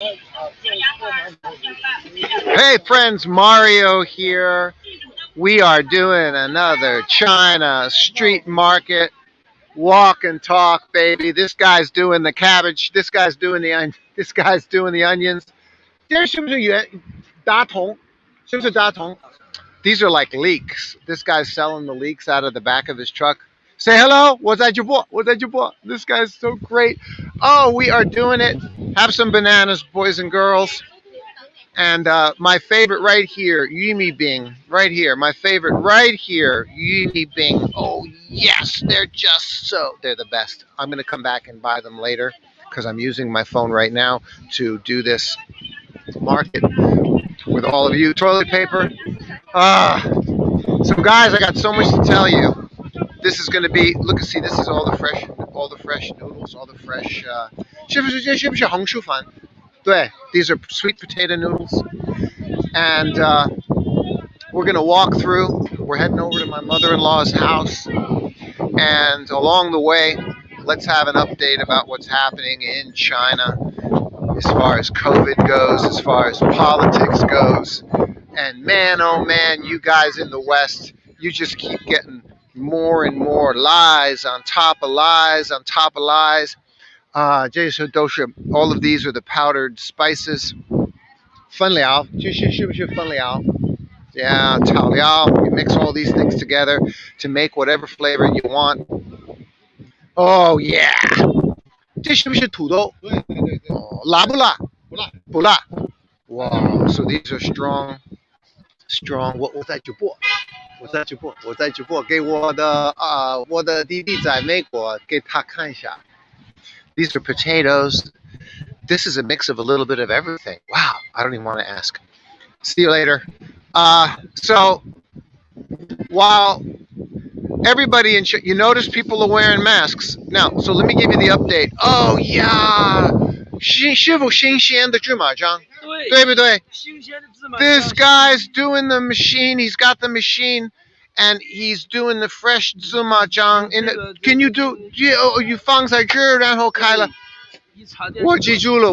Hey friends, Mario here. We are doing another China street market walk and talk, baby. This guy's doing the cabbage. This guy's doing the this guy's doing the onions. 这是不是大同？是不是大同？ These are like leeks. This guy's selling the leeks out of the back of his truck. Say hello. What's that your boy? What's that your boy? This guy's so great. Oh, we are doing it. Have some bananas, boys and girls. And my favorite right here, Yumi Bing, right here. My favorite right here, Yumi Bing. Oh, yes, they're the best. I'm going to come back and buy them later because I'm using my phone right now to do this market with all of you. Toilet paper. Ah, so guys, I got so much to tell you. This is going to be, look and see, this is all the fresh noodles, all the fresh, 是不是红薯饭？对, these are sweet potato noodles. And we're going to walk through. We're heading over to my mother-in-law's house. And along the way, let's have an update about what's happening in China as far as COVID goes, as far as politics goes. And man, oh man, you guys in the West, you just keep getting more and more lies on top of lies on top of lies. All of these are the powdered spices. 分疗, 这是不是分疗? Yeah, 炒料. You mix all these things together to make whatever flavor you want. Oh yeah. 这是不是土豆? 辣不辣?不辣. Wow, so these are strong.我在直播，给我的弟弟在美国，给他看一下。 These are potatoes. This is a mix of a little bit of everything. Wow, I don't even want to ask. See you later. So while everybody you notice people are wearing masks now. So let me give you the update. Oh yeah, 是不新鲜的芝麻酱？对不对？ This guy's doing the machine. He's got the machine, and he's doing the fresh zumajang. Can you do? You 放在这，然后开了。我记住了。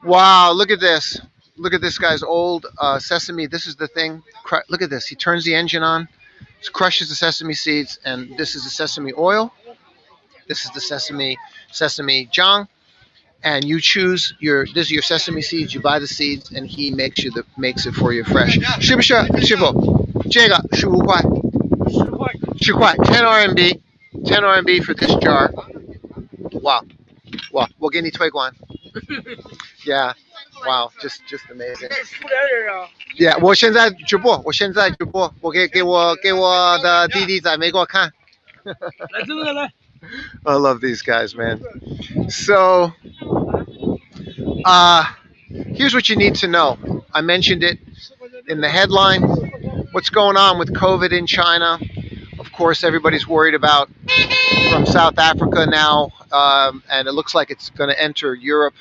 Wow, look at this. Look at this guy's old sesame. This is the thing. Look at this. He turns the engine on, crushes the sesame seeds, and this is the sesame oil. This is the sesame jang. And you choose this is your sesame seeds. You buy the seeds, and he makes it for you fresh. 是不是？师傅，这个15块，10块，10 RMB, 10 RMB for this jar. Wow, 我给你推广. Yeah, wow, just amazing. Yeah, 我现在直播，我给我的弟弟在美国看. I love these guys, man. So, here's what you need to know. I mentioned it in the headline. What's going on with COVID in China? Of course, everybody's worried about from South Africa now, and it looks like it's going to enter Europe.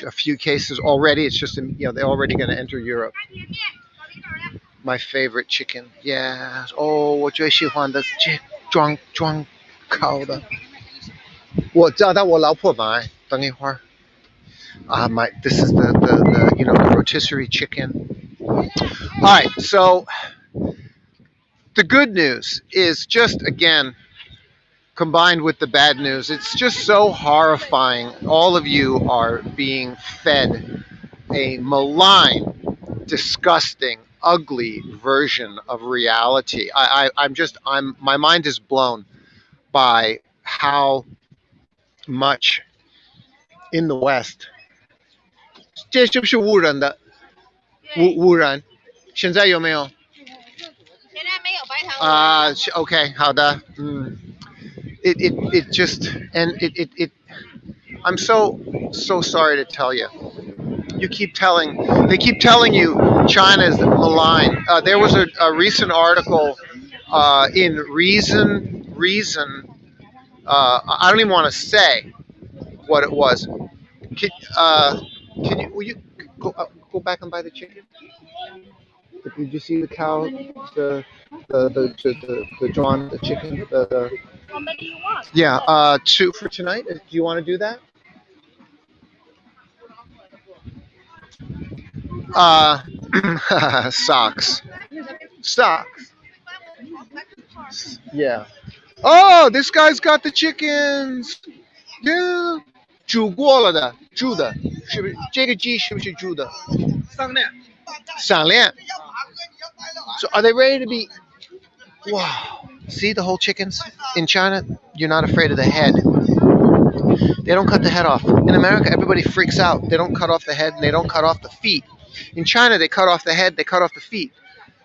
A few cases already. It's just, they're already going to enter Europe. My favorite chicken. Yeah. Oh, 我最喜欢的装烤的。我叫到我老婆买，等一会儿。This is the rotisserie chicken. All right, so the good news is just, again, combined with the bad news, it's just so horrifying. All of you are being fed a malign, disgusting, ugly version of reality. My mind is blown by how much in the West. 这是不是污染的？污染？现在有没有？现在没有，白糖。Okay, 好的。It just, and it I'm so sorry to tell you. They keep telling you China's malign. There was a recent article in Reason. I don't even want to say what it was. Will you go back and buy the chicken? Did you see the cow, the John, the chicken, How many you want? Yeah, 2 for tonight. Do you want to do that? Uh, socks. Socks. Yeah. Oh, this guy's got the chickens. Yeah. 煮过了的，猪的，是不是？这个鸡是不是猪的？So are they ready to be? Wow. See the whole chickens in China? You're not afraid of the head. They don't cut the head off. In America, everybody freaks out. They don't cut off the head and they don't cut off the feet. In China, they cut off the head, they cut off the feet.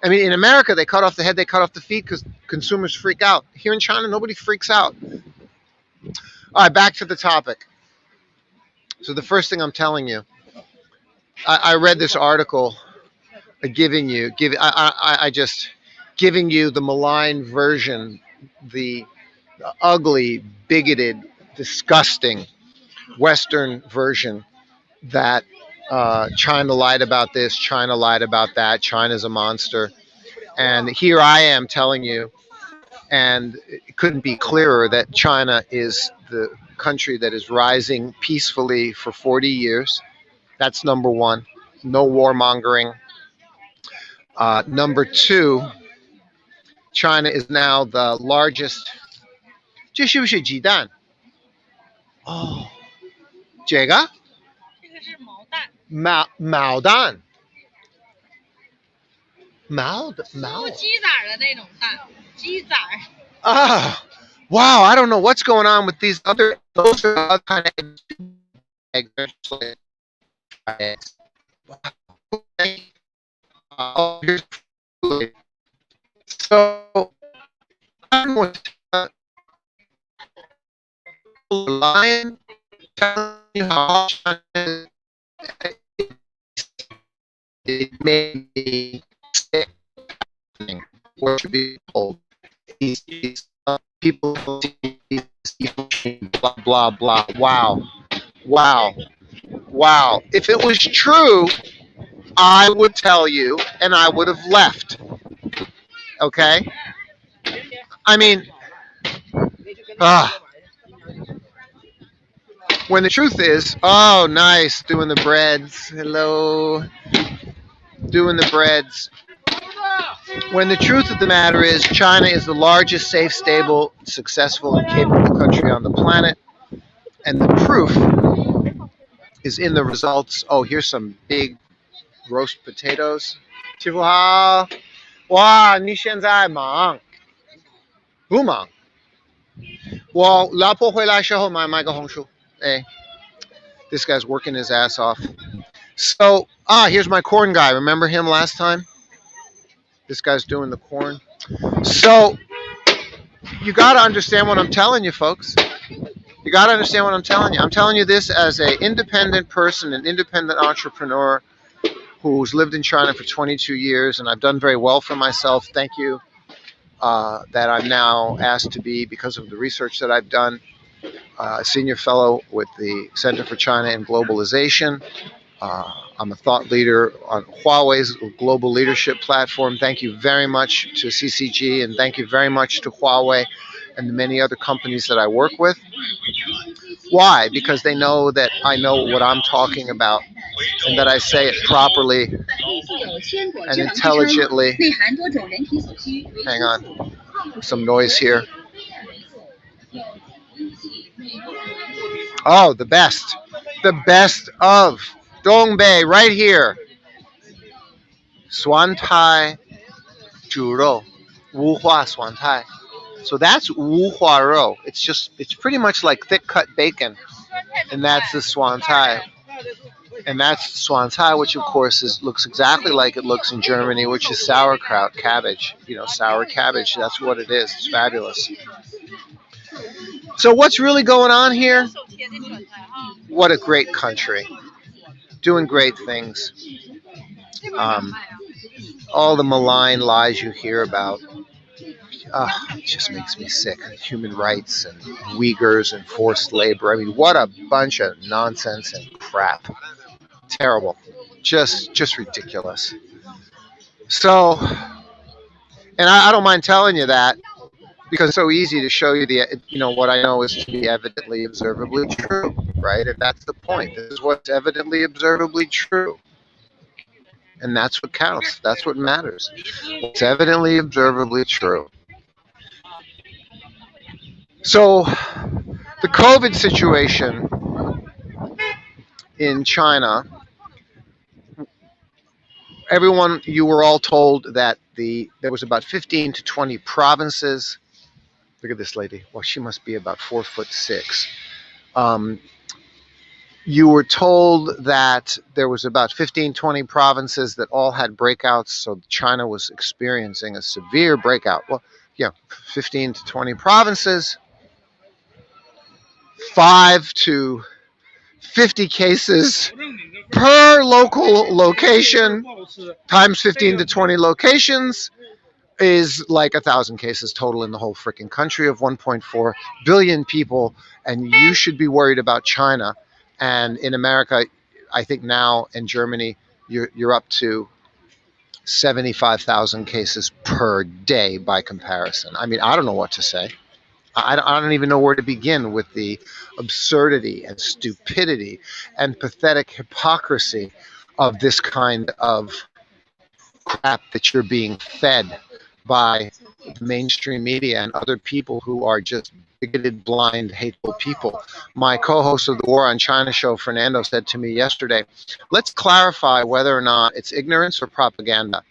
I mean, in America, they cut off the head, they cut off the feet because consumers freak out. Here in China, nobody freaks out. All right, back to the topic. So the first thing I'm telling you, I read this article giving you, giving you the malign version, the ugly, bigoted, disgusting Western version that China lied about this, China lied about that, China's a monster. And here I am telling you, and it couldn't be clearer, that China is the country that is rising peacefully for 40 years. That's number one. No warmongering. Number two, China is now the largest. 这是不是鸡蛋？哦，这个毛蛋。Ah, wow, I don't know what's going on with these other. Those are other kind of eggs. Eggs. Oh, here's food. So I'm going to lion telling you how it made me sick. Or to be told these people blah blah blah. Wow, wow, wow. If it was true, I would tell you, and I would have left. Okay. I mean, when the truth is, oh, nice, doing the breads. Hello, doing the breads. When the truth of the matter is, China is the largest, safe, stable, successful, and capable country on the planet. And the proof is in the results. Oh, here's some big roast potatoes. 师傅好，哇，你现在忙不忙？我老婆回来时候买个红薯。Hey, this guy's working his ass off. So, here's my corn guy. Remember him last time? This guy's doing the corn. So, you got to understand what I'm telling you, folks. You got to understand what I'm telling you. I'm telling you this as an independent person, an independent entrepreneur who's lived in China for 22 years, and I've done very well for myself. Thank you. That I'm now asked to be, because of the research that I've done, a senior fellow with the Center for China and Globalization. I'm a thought leader on Huawei's global leadership platform. Thank you very much to CCG, and thank you very much to Huawei and the many other companies that I work with. Why? Because they know that I know what I'm talking about, and that I say it properly and intelligently. Hang on, some noise here. Oh, the best of Dongbei, right here. Swantai Juro, Wuhua Swantai. So that's Wuhua Ro. It's pretty much like thick cut bacon, and that's the Swantai. And that's Swantai, which of course looks exactly like it looks in Germany, which is sauerkraut, cabbage. Sour cabbage. That's what it is. It's fabulous. So what's really going on here? What a great country. Doing great things. All the malign lies you hear about. It just makes me sick. Human rights and Uyghurs and forced labor. I mean, what a bunch of nonsense and crap. Terrible. Just ridiculous. So, and I don't mind telling you that, because it's so easy to show you what I know is to be evidently observably true, right? And that's the point. This is what's evidently observably true. And that's what counts. That's what matters. It's evidently observably true. So the COVID situation in China, everyone, you were all told that there was about 15 to 20 provinces. Look at this lady. Well, she must be about 4'6". You were told that there was about 15, 20 provinces that all had breakouts, so China was experiencing a severe breakout. Well, yeah, 15 to 20 provinces, 5 to 50 cases per local location, times 15 to 20 locations is like 1,000 cases total in the whole freaking country of 1.4 billion people. And you should be worried about China. And in America, I think now in Germany, you're up to 75,000 cases per day by comparison. I mean, I don't know what to say. I don't even know where to begin with the absurdity and stupidity and pathetic hypocrisy of this kind of crap that you're being fed by the mainstream media and other people who are just bigoted, blind, hateful people. My co-host of the War on China show, Fernando, said to me yesterday, let's clarify whether or not it's ignorance or propaganda.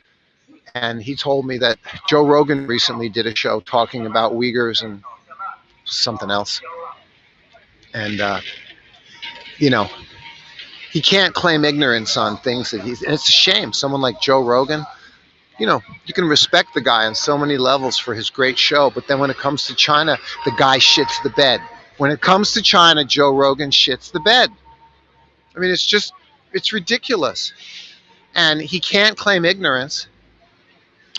And he told me that Joe Rogan recently did a show talking about Uyghurs and something else. And, he can't claim ignorance on things that and it's a shame. Someone like Joe Rogan, you can respect the guy on so many levels for his great show, but then when it comes to China, the guy shits the bed. When it comes to China, Joe Rogan shits the bed. I mean, it's ridiculous. And he can't claim ignorance.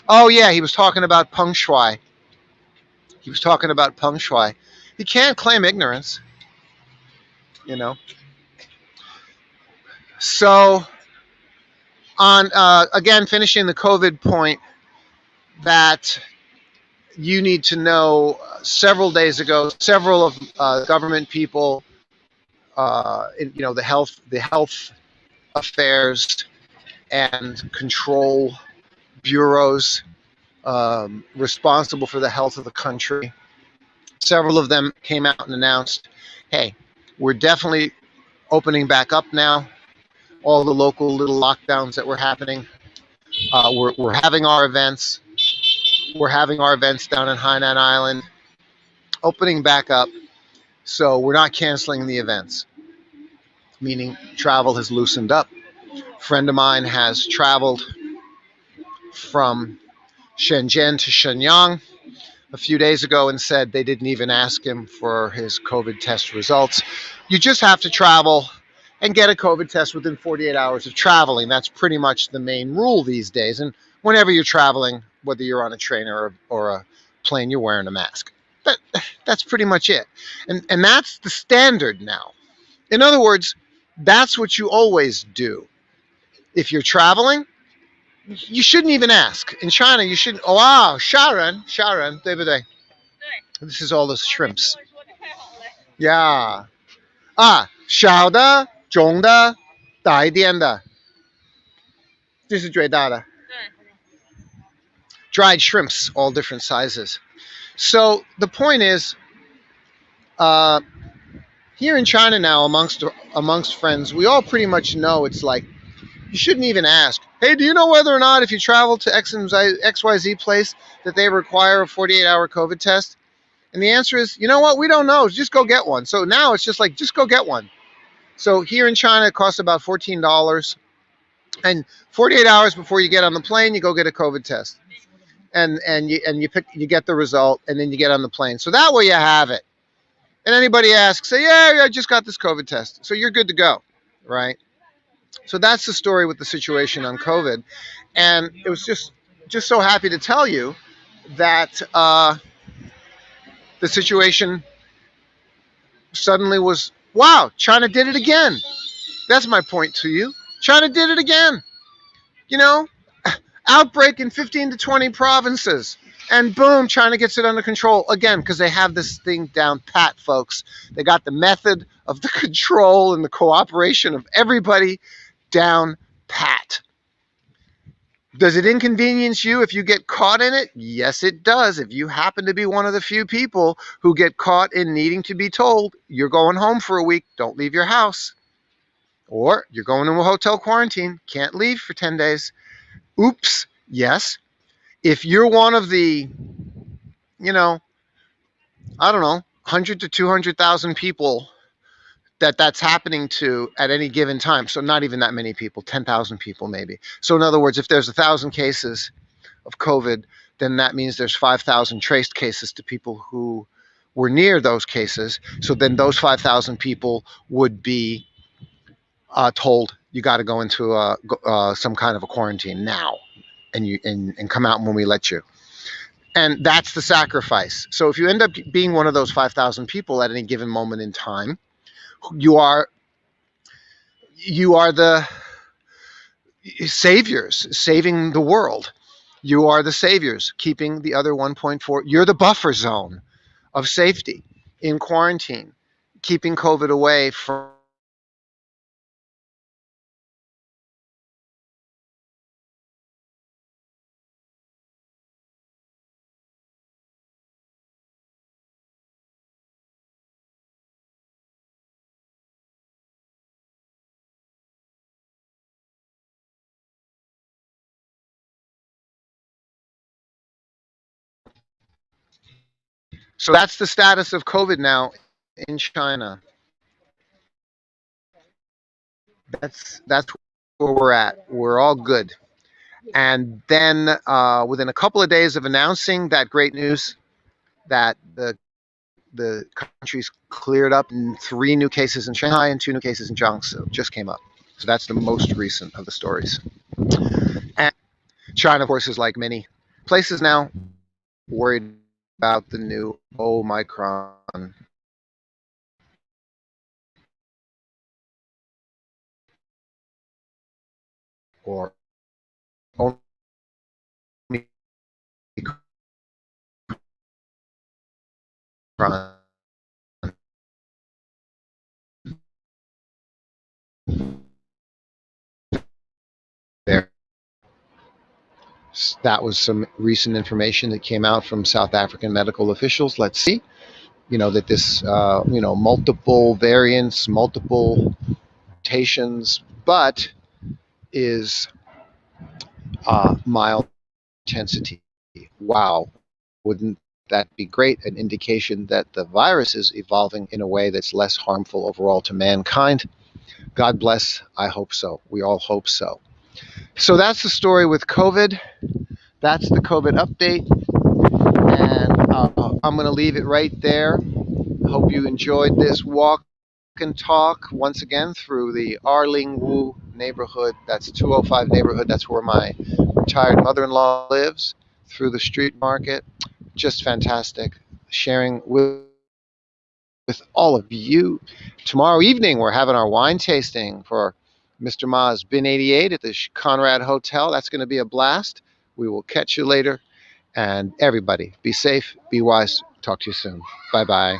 Oh, yeah, he was talking about Peng Shuai. He can't claim ignorance, So, on again, finishing the COVID point, that you need to know, several days ago, several of government people, the health affairs and control bureaus responsible for the health of the country, several of them came out and announced, hey, we're definitely opening back up now. All the local little lockdowns that were happening, we're having our events. We're having our events down in Hainan Island, opening back up. So we're not canceling the events, meaning travel has loosened up. A friend of mine has traveled from Shenzhen to Shenyang a few days ago and said they didn't even ask him for his COVID test results. You just have to travel and get a COVID test within 48 hours of traveling. That's pretty much the main rule these days. And whenever you're traveling, whether you're on a train or a plane, you're wearing a mask. That's pretty much it. And that's the standard now. In other words, that's what you always do. If you're traveling, you shouldn't even ask. In China, you shouldn't. Oh, wow, Sharon, 对不对? This is all the shrimps. Yeah. 小的 种的 大一点的 这是最大的 Dried shrimps, all different sizes. So the point is, here in China now, amongst friends, we all pretty much know it's like, you shouldn't even ask, hey, do you know whether or not if you travel to XYZ place that they require a 48-hour COVID test? And the answer is, you know what, we don't know, just go get one. So now it's just like, just go get one. So here in China, it costs about $14. And 48 hours before you get on the plane, you go get a COVID test. And you get the result, and then you get on the plane. So that way you have it. And anybody asks, say, yeah, I just got this COVID test. So you're good to go, right? So that's the story with the situation on COVID. And it was just so happy to tell you that the situation suddenly was, wow, China did it again. That's my point to you. China did it again. Outbreak in 15 to 20 provinces. And boom, China gets it under control again, because they have this thing down pat, folks. They got the method of the control and the cooperation of everybody down pat. Does it inconvenience you if you get caught in it? Yes, it does. If you happen to be one of the few people who get caught in needing to be told, you're going home for a week, don't leave your house. Or you're going to a hotel quarantine, can't leave for 10 days. Oops, yes. If you're one of the, you know, I don't know, 100 to 200,000 people that's happening to at any given time, so not even that many people, 10,000 people maybe. So in other words, if there's 1,000 cases of COVID, then that means there's 5,000 traced cases to people who were near those cases. So then those 5,000 people would be told you got to go into some kind of a quarantine now, and come out when we let you. And that's the sacrifice. So if you end up being one of those 5,000 people at any given moment in time, you are the saviors saving the world. You are the saviors keeping the other 1.4. You're the buffer zone of safety in quarantine, keeping COVID away from. So that's the status of COVID now in China. That's where we're at. We're all good. And then within a couple of days of announcing that great news that the country's cleared up, and 3 new cases in Shanghai and 2 new cases in Jiangsu just came up. So that's the most recent of the stories. And China, of course, is like many places now, worried about the new Omicron or Omicron. There, that was some recent information that came out from South African medical officials. Let's see, that this, multiple variants, multiple mutations, but is mild intensity. Wow, wouldn't that be great? An indication that the virus is evolving in a way that's less harmful overall to mankind. God bless. I hope so. We all hope so. So that's the story with COVID. That's the COVID update. And I'm going to leave it right there. Hope you enjoyed this walk and talk once again through the Arlingwu neighborhood. That's 205 neighborhood. That's where my retired mother-in-law lives. Through the street market. Just fantastic. Sharing with all of you. Tomorrow evening, we're having our wine tasting for Mr. Ma's Bin 88 at the Conrad Hotel. That's going to be a blast. We will catch you later. And everybody, be safe, be wise. Talk to you soon. Bye bye.